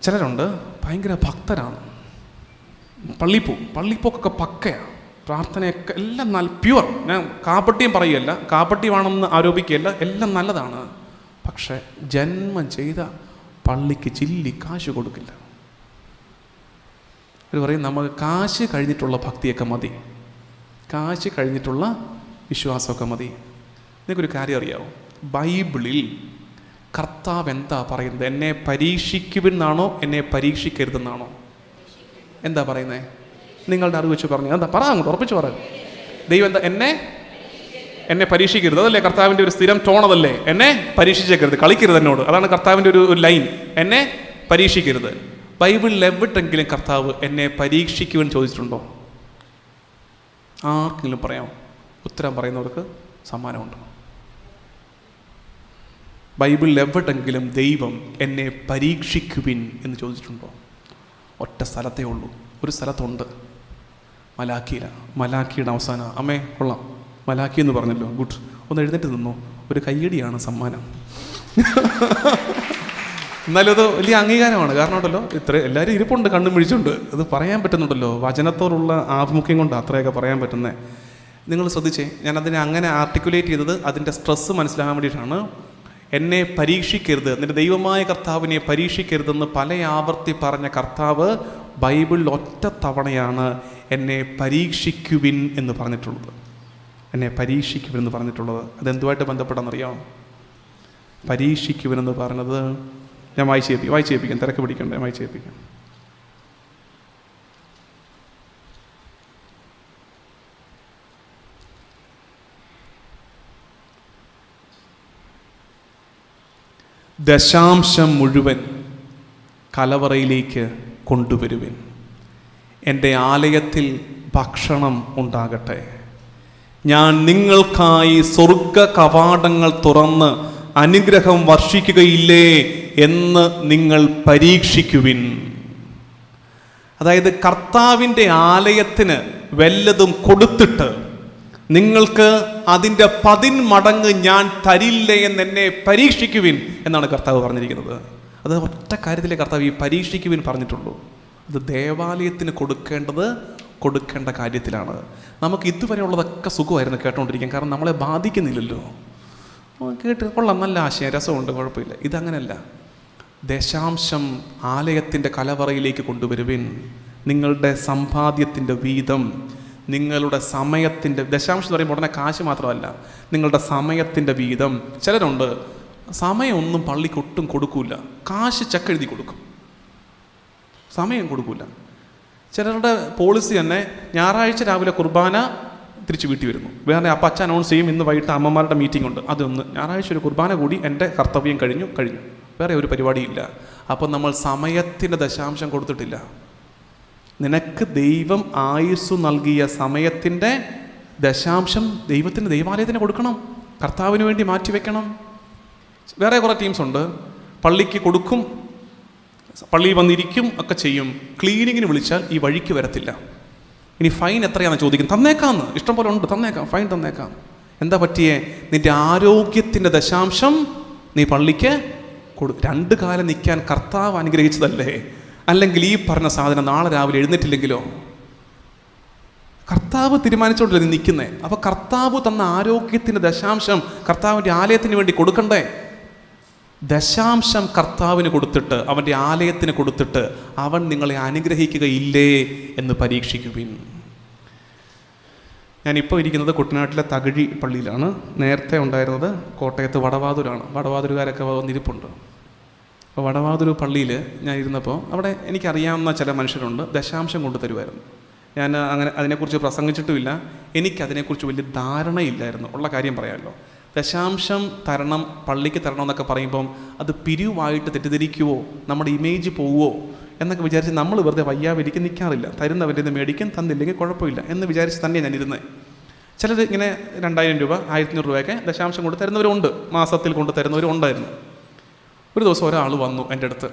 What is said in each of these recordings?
ചിലരുണ്ട് ഭയങ്കര ഭക്തരാണ്, പള്ളിപ്പോക്കൊക്കെ പക്കയാണ്, പ്രാർത്ഥനയൊക്കെ എല്ലാം നല്ല പ്യുവർ. ഞാൻ കാപ്പട്ടിയും പറയുകയല്ല, കാപ്പട്ടിയാണെന്ന് ആരോപിക്കുകയല്ല, എല്ലാം നല്ലതാണ്. പക്ഷെ ജന്മം ചെയ്ത പള്ളിക്ക് ചില്ലി കാശ് കൊടുക്കില്ല. അവർ പറയും നമുക്ക് കാശ് കഴിഞ്ഞിട്ടുള്ള ഭക്തിയൊക്കെ മതി, കാശ് കഴിഞ്ഞിട്ടുള്ള വിശ്വാസമൊക്കെ മതി. നിങ്ങൾക്കൊരു കാര്യം അറിയാമോ? ബൈബിളിൽ കർത്താവ് എന്താ പറയുന്നത്? എന്നെ പരീക്ഷിക്കുമെന്നാണോ എന്നെ പരീക്ഷിക്കരുതെന്നാണോ? എന്താ പറയുന്നത്? നിങ്ങളുടെ അറിവ് വെച്ച് പറഞ്ഞു. എന്താ പറ, അങ്ങോട്ട് ഉറപ്പിച്ച് പറയാം. ദൈവം എന്താ? എന്നെ പരീക്ഷിക്കരുത്. അതല്ലേ കർത്താവിൻ്റെ ഒരു സ്ഥിരം ടോണതല്ലേ? എന്നെ പരീക്ഷിച്ചേക്കരുത്, കളിക്കരുത് എന്നോട്. അതാണ് കർത്താവിൻ്റെ ഒരു ലൈൻ, എന്നെ പരീക്ഷിക്കരുത്. ബൈബിളിൽ എവിടെങ്കിലും കർത്താവ് എന്നെ പരീക്ഷിക്കുമെന്ന് ചോദിച്ചിട്ടുണ്ടോ? ആർക്കെങ്കിലും പറയാമോ? ഉത്തരം പറയുന്നവർക്ക് സമ്മാനമുണ്ട്. ബൈബിളിൽ എവിടെങ്കിലും ദൈവം എന്നെ പരീക്ഷിക്കുവിൻ എന്ന് ചോദിച്ചിട്ടുണ്ടോ? ഒറ്റ സ്ഥലത്തേ ഉള്ളൂ. ഒരു സ്ഥലത്തുണ്ട്, മലാക്കിയിലാണ്. മലാക്കിയുടെ അവസാനം അമ്മേ കൊള്ളാം, മലാക്കി എന്ന് പറഞ്ഞല്ലോ, ഗുഡ്. ഒന്ന് എഴുന്നേറ്റ് നിന്നു, ഒരു കയ്യടിയാണ് സമ്മാനം. എന്നാലും അത് വലിയ അംഗീകാരമാണ്. കാരണം ഉണ്ടല്ലോ, ഇത്ര എല്ലാവരും ഇരിപ്പുണ്ട് കണ്ണും പിടിച്ചുണ്ട്, അത് പറയാൻ പറ്റുന്നുണ്ടല്ലോ. വചനത്തോടുള്ള ആഭിമുഖ്യം കൊണ്ട് അത്രയൊക്കെ പറയാൻ പറ്റുന്നത്. നിങ്ങൾ ശ്രദ്ധിച്ചേ, ഞാനതിനെ അങ്ങനെ ആർട്ടിക്കുലേറ്റ് ചെയ്തത് അതിൻ്റെ സ്ട്രെസ്സ് മനസ്സിലാകാൻ വേണ്ടിയിട്ടാണ്. എന്നെ പരീക്ഷിക്കരുത്, നിന്റെ ദൈവമായ കർത്താവിനെ പരീക്ഷിക്കരുതെന്ന് പല ആവർത്തി പറഞ്ഞ കർത്താവ് ബൈബിളിൽ ഒറ്റ തവണയാണ് എന്നെ പരീക്ഷിക്കുവിൻ എന്ന് പറഞ്ഞിട്ടുള്ളത്. എന്നെ പരീക്ഷിക്കുവിൻ എന്ന് പറഞ്ഞിട്ടുള്ളത് അതെന്തുമായിട്ട് ബന്ധപ്പെടാമെന്നറിയാം? പരീക്ഷിക്കുവിനെന്ന് പറഞ്ഞത് ഞാൻ വായിച്ചേപ്പിക്കാം, തിരക്ക് പിടിക്കണ്ടേ, വായിച്ചേപ്പിക്കാം. ദശാംശം മുഴുവൻ കലവറയിലേക്ക് കൊണ്ടുവരുവിൻ. എൻ്റെ ആലയത്തിൽ ഭക്ഷണം ഉണ്ടാകട്ടെ. ഞാൻ നിങ്ങൾക്കായി സ്വർഗ കവാടങ്ങൾ തുറന്ന് അനുഗ്രഹം വർഷിക്കുകയില്ലേ എന്ന് നിങ്ങൾ പരീക്ഷിക്കുവിൻ. അതായത് കർത്താവിൻ്റെ ആലയത്തിന് വല്ലതും കൊടുത്തിട്ട് നിങ്ങൾക്ക് അതിൻ്റെ 10 മടങ്ങ് ഞാൻ തരില്ലേ എന്ന് എന്നെ പരീക്ഷിക്കുവിൻ എന്നാണ് കർത്താവ് പറഞ്ഞിരിക്കുന്നത്. അത് ഒറ്റ കാര്യത്തിലെ കർത്താവ് ഈ പരീക്ഷിക്കുവിൻ പറഞ്ഞിട്ടുള്ളൂ. അത് ദേവാലയത്തിന് കൊടുക്കേണ്ട കാര്യത്തിലാണ്. നമുക്ക് ഇതുവരെയുള്ളതൊക്കെ സുഖമായിരുന്നു കേട്ടോണ്ടിരിക്കാൻ, കാരണം നമ്മളെ ബാധിക്കുന്നില്ലല്ലോ. കേട്ട് കൊള്ളാം, നല്ല ആശയം, രസമുണ്ട്, കുഴപ്പമില്ല. ഇതങ്ങനെയല്ല. ദശാംശം ആലയത്തിൻ്റെ കലവറയിലേക്ക് കൊണ്ടുവരുവിൻ. നിങ്ങളുടെ സമ്പാദ്യത്തിൻ്റെ വീതം, നിങ്ങളുടെ സമയത്തിൻ്റെ, ദശാംശം എന്ന് പറയുമ്പോൾ ഉടനെ കാശ് മാത്രമല്ല, നിങ്ങളുടെ സമയത്തിൻ്റെ വീതം. ചിലരുണ്ട് സമയമൊന്നും പള്ളിക്ക് ഒട്ടും കൊടുക്കൂല, കാശ് ചെക്കെഴുതി കൊടുക്കും, സമയം കൊടുക്കൂല. ചിലരുടെ പോളിസി തന്നെ ഞായറാഴ്ച രാവിലെ കുർബാന തിരിച്ച് വീട്ടിൽ വരുന്നു. വേറെ അപ്പം അച്ഛൻ അനൗൺസ് ചെയ്യും ഇന്ന് വൈകിട്ട് അമ്മമാരുടെ മീറ്റിംഗ് ഉണ്ട്, അതൊന്ന് ഞായറാഴ്ച ഒരു കുർബാന കൂടി എൻ്റെ കർത്തവ്യം കഴിഞ്ഞു, വേറെ ഒരു പരിപാടിയില്ല. അപ്പം നമ്മൾ സമയത്തിൻ്റെ ദശാംശം കൊടുത്തിട്ടില്ല. നിനക്ക് ദൈവം ആയുസ്സു നൽകിയ സമയത്തിൻ്റെ ദശാംശം ദൈവത്തിന്, ദൈവാലയത്തിന് കൊടുക്കണം, കർത്താവിന് വേണ്ടി മാറ്റിവെക്കണം. വേറെ കുറേ ടീംസ് ഉണ്ട്, പള്ളിക്ക് കൊടുക്കും, പള്ളിയിൽ വന്നിരിക്കും, ഒക്കെ ചെയ്യും. ക്ലീനിങ്ങിന് വിളിച്ചാൽ ഈ വഴിക്ക് വരത്തില്ല. ഇനി ഫൈൻ എത്രയാണെന്ന് ചോദിക്കും, തന്നേക്കാന്ന്, ഇഷ്ടം പോലെ ഉണ്ട്, തന്നേക്കാം, ഫൈൻ തന്നേക്കാം. എന്താ പറ്റിയേ? നിൻ്റെ ആരോഗ്യത്തിൻ്റെ ദശാംശം നീ പള്ളിക്ക് 2 കാലം നിൽക്കാൻ കർത്താവ് അനുഗ്രഹിച്ചതല്ലേ? അല്ലെങ്കിൽ ഈ പറഞ്ഞ സാധനം നാളെ രാവിലെ എഴുന്നേറ്റില്ലെങ്കിലോ? കർത്താവ് തീരുമാനിച്ചോണ്ടല്ലേ നീ നിൽക്കുന്നേ. അപ്പോൾ കർത്താവ് തന്ന ആരോഗ്യത്തിൻ്റെ ദശാംശം കർത്താവിൻ്റെ ആലയത്തിന് വേണ്ടി കൊടുക്കണ്ടേ? ദശാംശം കർത്താവിന് കൊടുത്തിട്ട്, അവൻ്റെ ആലയത്തിന് കൊടുത്തിട്ട് അവൻ നിങ്ങളെ അനുഗ്രഹിക്കുകയില്ലേ എന്ന് പരീക്ഷിക്കുവിൻ. ഞാനിപ്പോൾ ഇരിക്കുന്നത് കുട്ടനാട്ടിലെ തകഴി പള്ളിയിലാണ്. നേരത്തെ ഉണ്ടായിരുന്നത് കോട്ടയത്ത് വടവാതൂരാണ്. വടവാതൂരുകാരൊക്കെ വന്നിരിപ്പുണ്ട്. അപ്പോൾ വടവാതൂർ പള്ളിയിൽ ഞാൻ ഇരുന്നപ്പോൾ അവിടെ എനിക്കറിയാവുന്ന ചില മനുഷ്യരുണ്ട്, ദശാംശം കൊണ്ട് തരുമായിരുന്നു. ഞാൻ അങ്ങനെ അതിനെക്കുറിച്ച് പ്രസംഗിച്ചിട്ടുമില്ല, എനിക്കതിനെക്കുറിച്ച് വലിയ ധാരണയില്ലായിരുന്നു. ഉള്ള കാര്യം പറയാമല്ലോ. ദശാംശം തരണം, പള്ളിക്ക് തരണം എന്നൊക്കെ പറയുമ്പം അത് പിരിവായിട്ട് തെറ്റിദ്ധരിക്കുവോ, നമ്മുടെ ഇമേജ് പോവുമോ എന്നൊക്കെ വിചാരിച്ച് നമ്മൾ വെറുതെ വയ്യാവരിക്കും നിൽക്കാറില്ല. തരുന്നവൻ്റെ നിന്ന് മേടിക്കും, തന്നില്ലെങ്കിൽ കുഴപ്പമില്ല എന്ന് വിചാരിച്ച് തന്നെയാണ് ഞാനിരുന്നത്. ചിലർ ഇങ്ങനെ 2000 രൂപ 1500 രൂപയൊക്കെ ദശാംശം കൊണ്ട് തരുന്നവരുണ്ട്, മാസത്തിൽ കൊണ്ട് തരുന്നവരും ഉണ്ടായിരുന്നു. ഒരു ദിവസം ഒരാൾ വന്നു എൻ്റെ അടുത്ത്,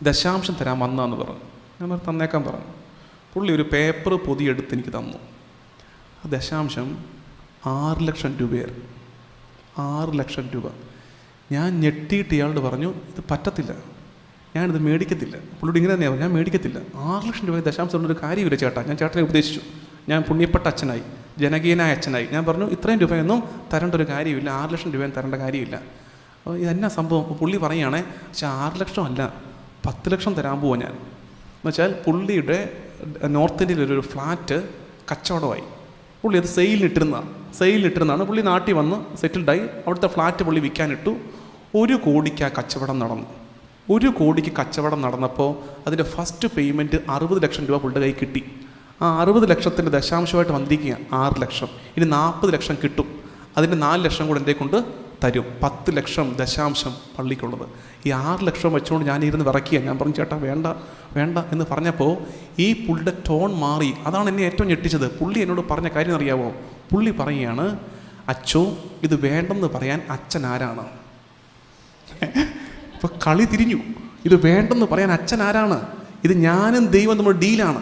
ദശാംശം തരാൻ വന്നാന്ന് പറഞ്ഞു. ഞാൻ തന്നേക്കാൻ പറഞ്ഞു. പുള്ളി ഒരു പേപ്പർ പൊതിയെടുത്ത് എനിക്ക് തന്നു. ആ ദശാംശം 6 ലക്ഷം രൂപയായിരുന്നു. 6 ലക്ഷം രൂപ. ഞാൻ ഞെട്ടിയിട്ട് ഇയാളോട് പറഞ്ഞു, ഇത് പറ്റത്തില്ല, ഞാനിത് മേടിക്കത്തില്ല. പുള്ളിയോട് ഇങ്ങനെ തന്നെയാവും, ഞാൻ മേടിക്കത്തില്ല. 6 ലക്ഷം രൂപ ദശാംശം ഒരു കാര്യമില്ല ചേട്ടാ. ഞാൻ ചേട്ടനെ ഉപദേശിച്ചു. ഞാൻ പുണ്യപ്പെട്ട അച്ഛനായി, ജനകീയനായ അച്ഛനായി. ഞാൻ പറഞ്ഞു ഇത്രയും രൂപയൊന്നും തരേണ്ട ഒരു കാര്യമില്ല, 6 ലക്ഷം രൂപയും തരേണ്ട കാര്യമില്ല. അപ്പോൾ ഇതെന്നാ സംഭവം? പുള്ളി പറയുകയാണേ, പക്ഷേ 6 ലക്ഷം അല്ല 10 ലക്ഷം തരാൻ പോവാ ഞാൻ. എന്നുവെച്ചാൽ പുള്ളിയുടെ നോർത്ത് ഇന്ത്യയിലൊരു ഫ്ലാറ്റ് കച്ചവടമായി. പുള്ളി അത് സെയിലിനിട്ടിരുന്നതാണ്. പുള്ളി നാട്ടിൽ വന്ന് സെറ്റിൽഡായി. അവിടുത്തെ ഫ്ലാറ്റ് പുള്ളി വിൽക്കാനിട്ടു. 1 കോടിക്ക് ആ കച്ചവടം നടന്നു. 1 കോടിക്ക് കച്ചവടം നടന്നപ്പോൾ അതിൻ്റെ ഫസ്റ്റ് പേയ്മെൻറ്റ് 60 ലക്ഷം രൂപ പുള്ളിയുടെ കയ്യിൽ കിട്ടി. ആ 60 ലക്ഷത്തിൻ്റെ ദശാംശമായിട്ട് വന്നിരിക്കുക 6 ലക്ഷം. ഇനി 40 ലക്ഷം കിട്ടും. അതിൻ്റെ 4 ലക്ഷം കൂടെ എൻ്റെ കൊണ്ട് തരും. 10 ലക്ഷം ദശാംശം പള്ളിക്കുള്ളത്. ഈ 6 ലക്ഷം വെച്ചുകൊണ്ട് ഞാനിരുന്ന് വിറയ്ക്കുക. ഞാൻ പറഞ്ഞു ചേട്ടാ വേണ്ട വേണ്ട എന്ന് പറഞ്ഞപ്പോൾ ഈ പുള്ളിയുടെ ടോൺ മാറി. അതാണ് എന്നെ ഏറ്റവും ഞെട്ടിച്ചത്. പുള്ളി എന്നോട് പറഞ്ഞ കാര്യം അറിയാമോ? പുള്ളി പറയുകയാണ്, അച്ചോ ഇത് വേണ്ടെന്ന് പറയാൻ അച്ഛൻ ആരാണ്? ഇപ്പോൾ കളി തിരിഞ്ഞു. ഇത് വേണ്ടെന്ന് പറയാൻ അച്ഛൻ ആരാണ്? ഇത് ഞാനും ദൈവം നമ്മൾ ഡീലാണ്.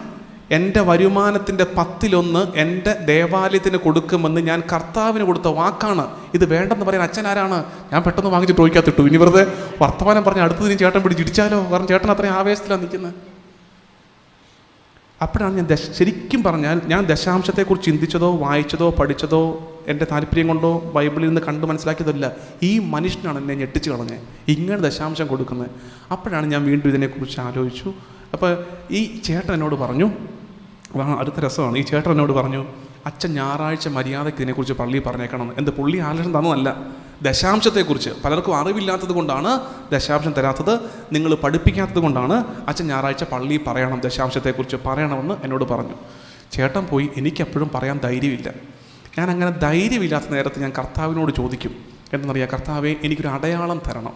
എൻ്റെ വരുമാനത്തിൻ്റെ 10-1 എൻ്റെ ദേവാലയത്തിന് കൊടുക്കുമെന്ന് ഞാൻ കർത്താവിന് കൊടുത്ത വാക്കാണ്. ഇത് വേണ്ടെന്ന് പറയാൻ അച്ഛൻ ആരാണ്? ഞാൻ പെട്ടെന്ന് വാങ്ങിച്ച് ട്രോയ്ക്കകത്തിട്ടു. ഇനി വെറുതെ വർത്തമാനം പറഞ്ഞ് അടുത്തതിന് ചേട്ടൻ പിടിച്ചിടിച്ചാലോ? കാരണം ചേട്ടൻ അത്രയും ആവേശത്തിലാണ് നിൽക്കുന്നത്. അപ്പോഴാണ് ഞാൻ ശരിക്കും പറഞ്ഞാൽ ഞാൻ ദശാംശത്തെക്കുറിച്ച് ചിന്തിച്ചതോ വായിച്ചതോ പഠിച്ചതോ എൻ്റെ താല്പര്യം കൊണ്ടോ ബൈബിളിൽ നിന്ന് കണ്ട് മനസ്സിലാക്കിയതല്ല. ഈ മനുഷ്യനാണ് എന്നെ ഞെട്ടിച്ച് കളഞ്ഞത്, ഇങ്ങനെ ദശാംശം കൊടുക്കുന്നത്. അപ്പോഴാണ് ഞാൻ വീണ്ടും ഇതിനെക്കുറിച്ച് ആലോചിച്ചു. അപ്പോൾ ഈ ചേട്ടൻ എന്നോട് പറഞ്ഞു, അടുത്ത രസമാണ്, ഈ ചേട്ടൻ എന്നോട് പറഞ്ഞു, അച്ഛൻ ഞായറാഴ്ച മര്യാദയ്ക്ക് ഇതിനെക്കുറിച്ച് പള്ളിയിൽ പറഞ്ഞേക്കണം. എന്ത് പുള്ളി ആലോചന തന്നതല്ല, ദശാംശത്തെക്കുറിച്ച് പലർക്കും അറിവില്ലാത്തത് കൊണ്ടാണ് ദശാംശം തരാത്തത്, നിങ്ങൾ പഠിപ്പിക്കാത്തത് കൊണ്ടാണ് അച്ഛൻ ഞായറാഴ്ച പള്ളിയിൽ പറയണം, ദശാംശത്തെക്കുറിച്ച് പറയണമെന്ന് എന്നോട് പറഞ്ഞു. ചേട്ടൻ പോയി. എനിക്കെപ്പോഴും പറയാൻ ധൈര്യമില്ല. ഞാൻ അങ്ങനെ ധൈര്യമില്ലാത്ത നേരത്ത് ഞാൻ കർത്താവിനോട് ചോദിക്കും, എന്തെന്നറിയാം, കർത്താവേ എനിക്കൊരു അടയാളം തരണം.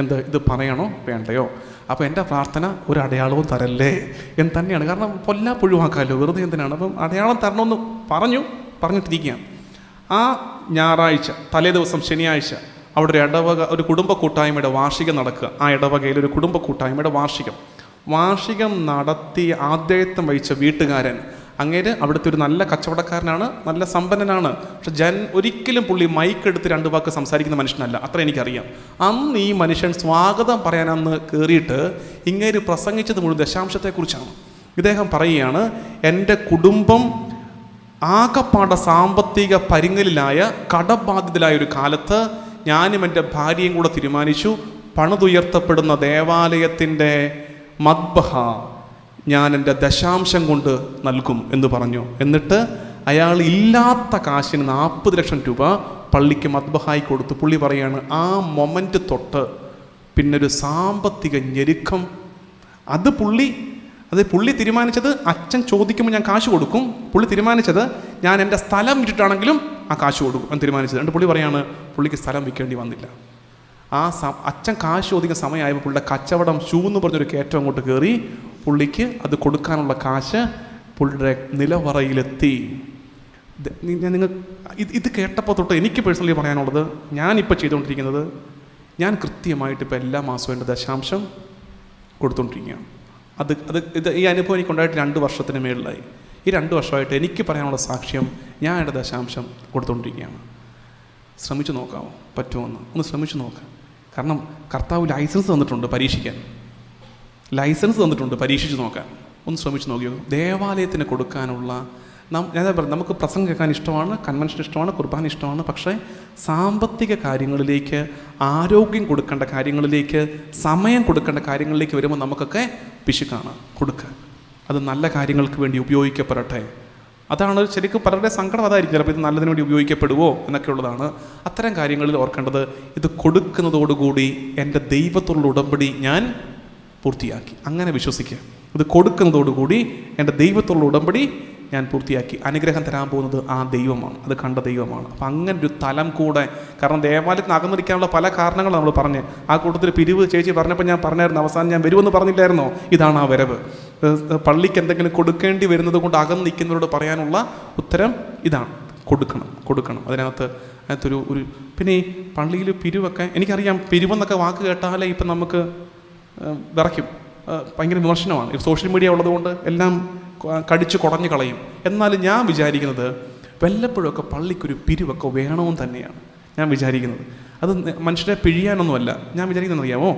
എന്ത്, ഇത് പറയണോ വേണ്ടയോ? അപ്പോൾ എൻ്റെ പ്രാർത്ഥന ഒരു അടയാളവും തരല്ലേ എന്ന് തന്നെയാണ്. കാരണം പൊല്ലാപ്പൊഴിവാക്കാമല്ലോ, വെറുതെ എന്തിനാണ്. അപ്പം അടയാളം തരണമെന്ന് പറഞ്ഞിട്ടിരിക്കുകയാണ്. ആ ഞായറാഴ്ച തലേ ദിവസം ശനിയാഴ്ച അവിടെ ഒരു ഇടവക, ഒരു കുടുംബ കൂട്ടായ്മയുടെ വാർഷികം നടക്കുക. ആ ഇടവകയിൽ ഒരു കുടുംബ കൂട്ടായ്മയുടെ വാർഷികം നടത്തി ആദ്യത്വം വഹിച്ച വീട്ടുകാരൻ, അങ്ങേര് അവിടുത്തെ ഒരു നല്ല കച്ചവടക്കാരനാണ്, നല്ല സമ്പന്നനാണ്. പക്ഷെ ഒരിക്കലും പുള്ളി മൈക്കെടുത്ത് 2 വാക്ക് സംസാരിക്കുന്ന മനുഷ്യനല്ല, അത്ര എനിക്കറിയാം. അന്ന് ഈ മനുഷ്യൻ സ്വാഗതം പറയാനന്ന് കയറിയിട്ട് ഇങ്ങേര് പ്രസംഗിച്ചത് മുഴുവൻ ദശാംശത്തെക്കുറിച്ചാണ്. ഇദ്ദേഹം പറയുകയാണ്, എൻ്റെ കുടുംബം ആകപ്പാട സാമ്പത്തിക പരിങ്ങലിലായ കടബാധിതരായ ഒരു കാലത്ത് ഞാനും എൻ്റെ ഭാര്യയും കൂടെ തീരുമാനിച്ചു, പണിതുയർത്തപ്പെടുന്ന ദേവാലയത്തിൻ്റെ മദ്ബഹ ഞാൻ എൻ്റെ ദശാംശം കൊണ്ട് നൽകും എന്ന് പറഞ്ഞു. എന്നിട്ട് അയാൾ ഇല്ലാത്ത കാശിന് 40 ലക്ഷം രൂപ പള്ളിക്ക് മദ്ബഹായി കൊടുത്തു. പുള്ളി പറയാണ്, ആ മൊമെൻ്റ് തൊട്ട് പിന്നൊരു സാമ്പത്തിക ഞെരുക്കം. അത് പുള്ളി തീരുമാനിച്ചത്, അച്ഛൻ ചോദിക്കുമ്പോൾ ഞാൻ കാശ് കൊടുക്കും. പുള്ളി തീരുമാനിച്ചത് ഞാൻ എൻ്റെ സ്ഥലം വിറ്റിട്ടാണെങ്കിലും ആ കാശ് കൊടുക്കും എന്ന് തീരുമാനിച്ചത്. എന്നിട്ട് പുള്ളി പറയാണ്, പുള്ളിക്ക് സ്ഥലം വിൽക്കേണ്ടി വന്നില്ല. അച്ഛൻ കാശ് ചോദിക്കുന്ന സമയമായപ്പോൾ പുള്ളിയുടെ കച്ചവടം എന്ന് പറഞ്ഞൊരു കയറ്റം അങ്ങോട്ട് കയറി. പുള്ളിക്ക് അത് കൊടുക്കാനുള്ള കാശ് പുള്ളിയുടെ നിലവറയിലെത്തി. ഇത് കേട്ടപ്പോൾ തൊട്ട് എനിക്ക് പേഴ്സണലി പറയാനുള്ളത്, ഞാനിപ്പോൾ ചെയ്തുകൊണ്ടിരിക്കുന്നത്, ഞാൻ കൃത്യമായിട്ട് ഇപ്പോൾ എല്ലാ മാസവും എൻ്റെ ദശാംശം കൊടുത്തുകൊണ്ടിരിക്കുകയാണ്. ഈ അനുഭവം എനിക്കുണ്ടായിട്ട് 2 വർഷത്തിന് മേളിലായി. ഈ 2 വർഷമായിട്ട് എനിക്ക് പറയാനുള്ള സാക്ഷ്യം, ഞാൻ എൻ്റെ ദശാംശം കൊടുത്തുകൊണ്ടിരിക്കുകയാണ്. ശ്രമിച്ചു നോക്കാമോ? പറ്റുമെന്ന് ഒന്ന് ശ്രമിച്ചു നോക്കാം. കാരണം കർത്താവ് ലൈസൻസ് തന്നിട്ടുണ്ട് പരീക്ഷിക്കാൻ, പരീക്ഷിച്ച് നോക്കാൻ. ഒന്ന് ശ്രമിച്ചു നോക്കിയോ? ദേവാലയത്തിന് കൊടുക്കാനുള്ള ഞാൻ പറഞ്ഞു, നമുക്ക് പ്രസംഗം കേൾക്കാൻ ഇഷ്ടമാണ്, കൺവെൻഷൻ ഇഷ്ടമാണ്, കുർബാന ഇഷ്ടമാണ്. പക്ഷേ സാമ്പത്തിക കാര്യങ്ങളിലേക്ക്, ആരോഗ്യം കൊടുക്കേണ്ട കാര്യങ്ങളിലേക്ക്, സമയം കൊടുക്കേണ്ട കാര്യങ്ങളിലേക്ക് വരുമ്പോൾ നമുക്കൊക്കെ പിശുക്കാണ്. കൊടുക്കുക, അത് നല്ല കാര്യങ്ങൾക്ക് വേണ്ടി ഉപയോഗിക്കപ്പെടട്ടെ. അതാണ് ശരിക്കും പലരുടെ സങ്കടം. അതായിരിക്കും ചിലപ്പോൾ ഇത് നല്ലതിനു വേണ്ടി ഉപയോഗിക്കപ്പെടുവോ എന്നൊക്കെ ഉള്ളതാണ്. അത്തരം കാര്യങ്ങളിൽ ഓർക്കേണ്ടത്, ഇത് കൊടുക്കുന്നതോടുകൂടി എൻ്റെ ദൈവത്തോടുള്ള ഉടമ്പടി ഞാൻ പൂർത്തിയാക്കി. അങ്ങനെ വിശ്വസിക്കുക. ഇത് കൊടുക്കുന്നതോടുകൂടി എൻ്റെ ദൈവത്തോടുള്ള ഉടമ്പടി ഞാൻ പൂർത്തിയാക്കി. അനുഗ്രഹം തരാൻ പോകുന്നത് ആ ദൈവമാണ്, അത് കണ്ട ദൈവമാണ്. അപ്പം അങ്ങനെ ഒരു തലം കൂടെ, കാരണം ദേവാലയത്തിന് അകന്നിരിക്കാനുള്ള പല കാരണങ്ങൾ നമ്മൾ പറഞ്ഞ്, ആ കൂട്ടത്തിൽ പിരിവ് ചേച്ചി പറഞ്ഞപ്പോൾ ഞാൻ പറഞ്ഞായിരുന്നു, അവസാനം ഞാൻ വരുമെന്ന് പറഞ്ഞില്ലായിരുന്നോ? ഇതാണ് ആ വരവ്. പള്ളിക്ക് എന്തെങ്കിലും കൊടുക്കേണ്ടി വരുന്നത് കൊണ്ട് അകന്നിരിക്കുന്നവരോട് പറയാനുള്ള ഉത്തരം ഇതാണ്, കൊടുക്കണം. അതിനകത്തൊരു പിന്നെ ഈ പള്ളിയിൽ പിരിവൊക്കെ, എനിക്കറിയാം, പിരിവെന്നൊക്കെ വാക്ക് കേട്ടാലേ ഇപ്പം നമുക്ക് വിറയ്ക്കും, ഭയങ്കര വിമർശനമാണ്. സോഷ്യൽ മീഡിയ ഉള്ളതുകൊണ്ട് എല്ലാം കടിച്ചു കുടഞ്ഞു കളയും. എന്നാലും ഞാൻ വിചാരിക്കുന്നത് വല്ലപ്പോഴൊക്കെ പള്ളിക്കൊരു പിരിവൊക്കെ വേണമെന്ന് തന്നെയാണ്. ഞാൻ വിചാരിക്കുന്നത്. അത് മനുഷ്യരെ പിഴിയാനൊന്നുമല്ല. ഞാൻ വിചാരിക്കുന്നത് അറിയാമോ,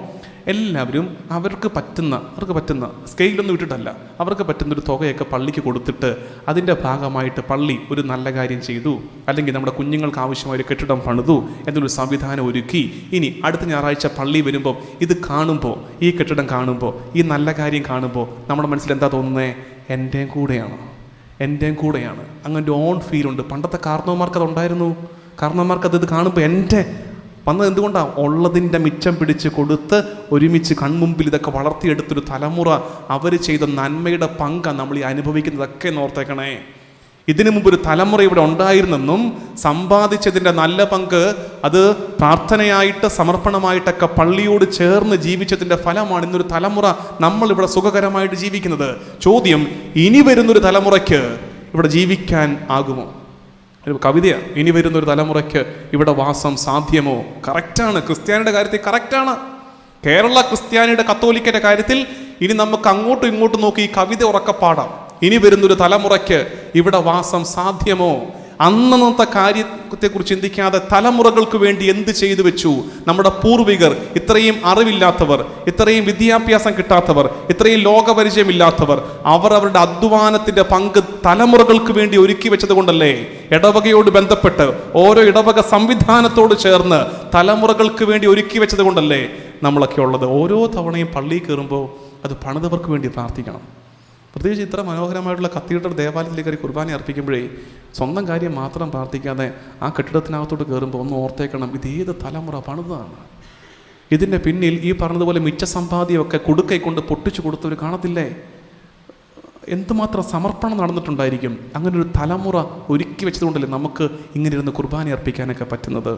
എല്ലാവരും അവർക്ക് പറ്റുന്ന സ്കെയിലൊന്നും ഇട്ടിട്ടല്ല, അവർക്ക് പറ്റുന്നൊരു തുകയൊക്കെ പള്ളിക്ക് കൊടുത്തിട്ട് അതിൻ്റെ ഭാഗമായിട്ട് പള്ളി ഒരു നല്ല കാര്യം ചെയ്തു, അല്ലെങ്കിൽ നമ്മുടെ കുഞ്ഞുങ്ങൾക്ക് ആവശ്യമായ ഒരു കെട്ടിടം പണിതു, എന്നൊരു സംവിധാനം ഒരുക്കി. ഇനി അടുത്ത ഞായറാഴ്ച പള്ളി വരുമ്പോൾ ഇത് കാണുമ്പോൾ, ഈ കെട്ടിടം കാണുമ്പോൾ, ഈ നല്ല കാര്യം കാണുമ്പോൾ നമ്മുടെ മനസ്സിൽ എന്താ തോന്നുന്നത്? എൻ്റെയും കൂടെയാണ്. അങ്ങനെ ഓൺ ഫീലുണ്ട്. പണ്ടത്തെ കാരണവന്മാർക്ക് അതുണ്ടായിരുന്നു. കാരണവന്മാർക്ക് അത് കാണുമ്പോൾ എൻ്റെ വന്നത് എന്തുകൊണ്ടാണ്? ഉള്ളതിൻ്റെ മിച്ചം പിടിച്ച് കൊടുത്ത് ഒരുമിച്ച് കൺമുമ്പിൽ ഇതൊക്കെ വളർത്തിയെടുത്തൊരു തലമുറ അവർ ചെയ്ത നന്മയുടെ പങ്കാണ് നമ്മൾ ഈ അനുഭവിക്കുന്നതൊക്കെ ഓർത്തേക്കണേ. ഇതിനു മുമ്പ് ഒരു തലമുറ ഇവിടെ ഉണ്ടായിരുന്നെന്നും സമ്പാദിച്ചതിൻ്റെ നല്ല പങ്ക് അത് പ്രാർത്ഥനയായിട്ട് സമർപ്പണമായിട്ടൊക്കെ പള്ളിയോട് ചേർന്ന് ജീവിച്ചതിൻ്റെ ഫലമാണ് ഇന്നൊരു തലമുറ നമ്മളിവിടെ സുഖകരമായിട്ട് ജീവിക്കുന്നത്. ചോദ്യം, ഇനി വരുന്നൊരു തലമുറയ്ക്ക് ഇവിടെ ജീവിക്കാൻ ആകുമോ? ഒരു കവിതയാണ്, ഇനി വരുന്നൊരു തലമുറയ്ക്ക് ഇവിടെ വാസം സാധ്യമോ? കറക്റ്റാണ്. ക്രിസ്ത്യാനിയുടെ കാര്യത്തിൽ കറക്റ്റാണ്. കേരള ക്രിസ്ത്യാനിയുടെ കത്തോലിക്കൻ്റെ കാര്യത്തിൽ ഇനി നമുക്ക് അങ്ങോട്ടും ഇങ്ങോട്ടും നോക്കി ഈ കവിത ഉറക്കപ്പാടാം. ഇനി വരുന്നൊരു തലമുറയ്ക്ക് ഇവിടെ വാസം സാധ്യമോ? അന്നത്തെ കാര്യത്തെക്കുറിച്ച് ചിന്തിക്കാതെ തലമുറകൾക്ക് വേണ്ടി എന്ത് ചെയ്തു വെച്ചു നമ്മുടെ പൂർവികർ? ഇത്രയും അറിവില്ലാത്തവർ, ഇത്രയും വിദ്യാഭ്യാസം കിട്ടാത്തവർ, ഇത്രയും ലോകപരിചയമില്ലാത്തവർ, അവർ അവരുടെ അധ്വാനത്തിൻ്റെ പങ്ക് തലമുറകൾക്ക് വേണ്ടി ഒരുക്കി വെച്ചത് കൊണ്ടല്ലേ? ഇടവകയോട് ബന്ധപ്പെട്ട് ഓരോ ഇടവക സംവിധാനത്തോട് ചേർന്ന് തലമുറകൾക്ക് വേണ്ടി ഒരുക്കി വെച്ചത് കൊണ്ടല്ലേ നമ്മളൊക്കെ ഉള്ളത്. ഓരോ തവണയും പള്ളിയിൽ കയറുമ്പോൾ അത് പണിതവർക്ക് വേണ്ടി പ്രാർത്ഥിക്കണം. പ്രത്യേകിച്ച് ഇത്ര മനോഹരമായിട്ടുള്ള കത്തീഡ്രൽ ദേവാലയത്തിലേക്ക് കയറി കുർബാന അർപ്പിക്കുമ്പോഴേ സ്വന്തം കാര്യം മാത്രം പ്രാർത്ഥിക്കാതെ ആ കെട്ടിടത്തിനകത്തോട്ട് കയറുമ്പോൾ ഒന്ന് ഓർത്തേക്കണം, ഇതേത് തലമുറ പണിതാണ്. ഇതിൻ്റെ പിന്നിൽ ഈ പറഞ്ഞതുപോലെ മിച്ച സമ്പാദ്യമൊക്കെ കുടുക്കൈ കൊണ്ട് പൊട്ടിച്ചു കൊടുത്തവർ കാണത്തില്ലേ? എന്തുമാത്രം സമർപ്പണം നടന്നിട്ടുണ്ടായിരിക്കും. അങ്ങനെ ഒരു തലമുറ ഒരുക്കി വെച്ചതുകൊണ്ടല്ലേ നമുക്ക് ഇങ്ങനെ ഇരുന്ന് കുർബാന അർപ്പിക്കാനൊക്കെ പറ്റുന്നത്.